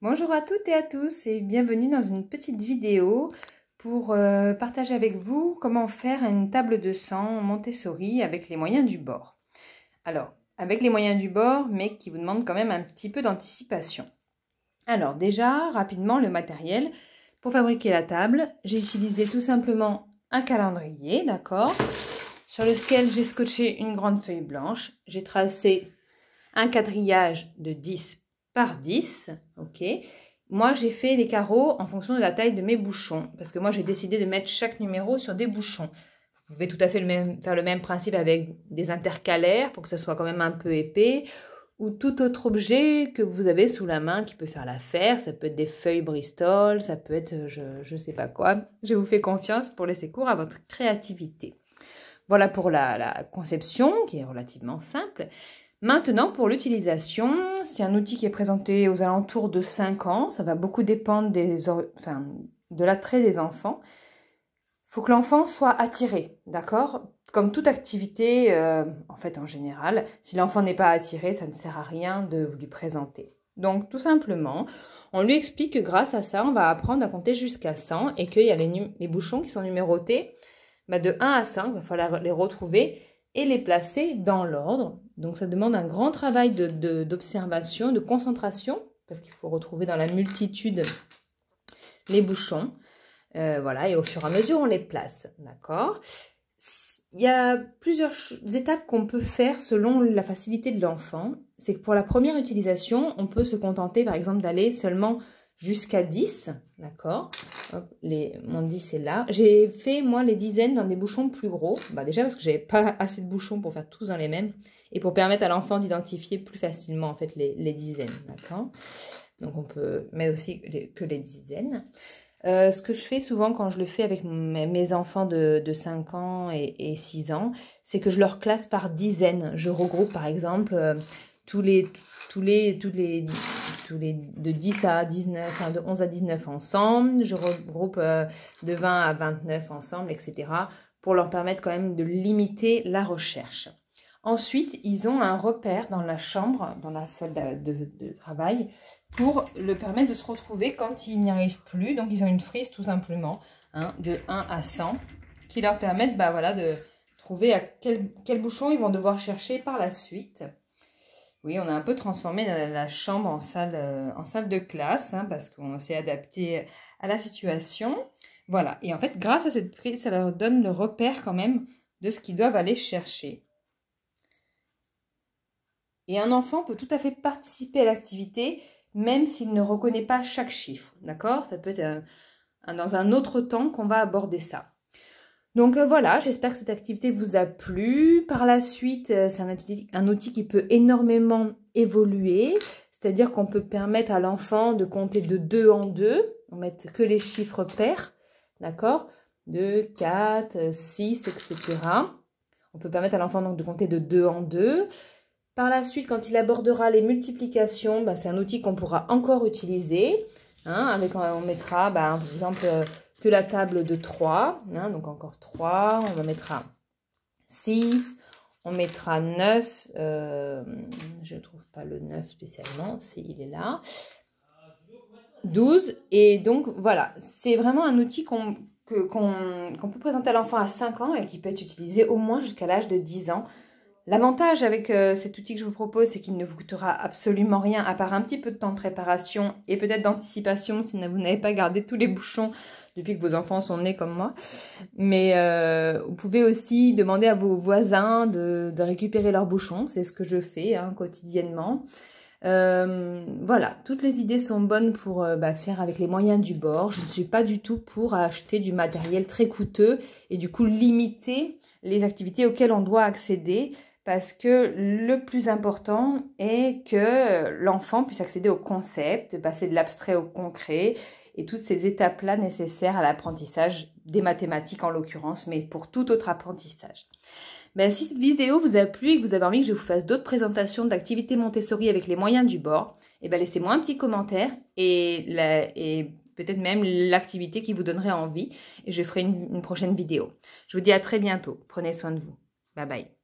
Bonjour à toutes et à tous et bienvenue dans une petite vidéo pour partager avec vous comment faire une table de sang Montessori avec les moyens du bord. Alors, avec les moyens du bord, mais qui vous demandent quand même un petit peu d'anticipation. Alors déjà, rapidement, le matériel. Pour fabriquer la table, j'ai utilisé tout simplement un calendrier, d'accord, sur lequel j'ai scotché une grande feuille blanche. J'ai tracé un quadrillage de 10 par 10, ok. Moi, j'ai fait les carreaux en fonction de la taille de mes bouchons, parce que moi, j'ai décidé de mettre chaque numéro sur des bouchons. Vous pouvez tout à fait faire le même principe avec des intercalaires, pour que ce soit quand même un peu épais, ou tout autre objet que vous avez sous la main qui peut faire l'affaire. Ça peut être des feuilles Bristol, ça peut être je sais pas quoi. Je vous fais confiance pour laisser cours à votre créativité. Voilà pour la conception, qui est relativement simple. Maintenant, pour l'utilisation, c'est un outil qui est présenté aux alentours de 5 ans. Ça va beaucoup dépendre de l'attrait des enfants. Il faut que l'enfant soit attiré, d'accord? Comme toute activité, en fait, en général, si l'enfant n'est pas attiré, ça ne sert à rien de vous lui présenter. Donc, tout simplement, on lui explique que grâce à ça, on va apprendre à compter jusqu'à 100 et qu'il y a les bouchons qui sont numérotés de 1 à 5. Il va falloir les retrouver et les placer dans l'ordre. Donc, ça demande un grand travail d'observation, de concentration, parce qu'il faut retrouver dans la multitude les bouchons. Voilà, et au fur et à mesure, on les place, d'accord? Il y a plusieurs étapes qu'on peut faire selon la facilité de l'enfant. C'est que pour la première utilisation, on peut se contenter, par exemple, d'aller seulement jusqu'à 10, d'accord? Mon 10 est là. J'ai fait, moi, les dizaines dans des bouchons plus gros. Déjà parce que j'avais pas assez de bouchons pour faire tous dans les mêmes et pour permettre à l'enfant d'identifier plus facilement, en fait, les dizaines, d'accord? Donc, on peut mettre aussi que les dizaines. Ce que je fais souvent quand je le fais avec mes enfants de 5 ans et 6 ans, c'est que je leur classe par dizaines. Je regroupe, par exemple, tous les de 10 à 19, enfin de 11 à 19 ensemble. Je regroupe de 20 à 29 ensemble, etc. pour leur permettre quand même de limiter la recherche. Ensuite, ils ont un repère dans la chambre, dans la salle de travail, pour le permettre de se retrouver quand ils n'y arrivent plus. Donc, ils ont une frise tout simplement, de 1 à 100, qui leur permettent de trouver à quel bouchon ils vont devoir chercher par la suite. Oui, on a un peu transformé la chambre en salle de classe, parce qu'on s'est adapté à la situation. Voilà, et en fait, grâce à cette prise, ça leur donne le repère quand même de ce qu'ils doivent aller chercher. Et un enfant peut tout à fait participer à l'activité, même s'il ne reconnaît pas chaque chiffre, d'accord? Ça peut être dans un autre temps qu'on va aborder ça. Donc voilà, j'espère que cette activité vous a plu. Par la suite, c'est un outil qui peut énormément évoluer, c'est-à-dire qu'on peut permettre à l'enfant de compter de 2 en 2, on ne met que les chiffres pairs, d'accord? 2, 4, 6, etc. On peut permettre à l'enfant donc de compter de 2 en 2. Par la suite, quand il abordera les multiplications, c'est un outil qu'on pourra encore utiliser. On mettra, par exemple, que la table de 3. Donc encore 3. On mettra 6. On mettra 9. Je ne trouve pas le 9 spécialement. Il est là. 12. Et donc, voilà. C'est vraiment un outil qu'on peut présenter à l'enfant à 5 ans et qui peut être utilisé au moins jusqu'à l'âge de 10 ans. L'avantage avec cet outil que je vous propose, c'est qu'il ne vous coûtera absolument rien, à part un petit peu de temps de préparation et peut-être d'anticipation si vous n'avez pas gardé tous les bouchons depuis que vos enfants sont nés comme moi. Mais vous pouvez aussi demander à vos voisins de récupérer leurs bouchons. C'est ce que je fais quotidiennement. Voilà, toutes les idées sont bonnes pour faire avec les moyens du bord. Je ne suis pas du tout pour acheter du matériel très coûteux et du coup limiter les activités auxquelles on doit accéder. Parce que le plus important est que l'enfant puisse accéder au concept, passer de l'abstrait au concret et toutes ces étapes-là nécessaires à l'apprentissage des mathématiques en l'occurrence, mais pour tout autre apprentissage. Si cette vidéo vous a plu et que vous avez envie que je vous fasse d'autres présentations d'activités Montessori avec les moyens du bord, laissez-moi un petit commentaire et peut-être même l'activité qui vous donnerait envie et je ferai une prochaine vidéo. Je vous dis à très bientôt. Prenez soin de vous. Bye bye.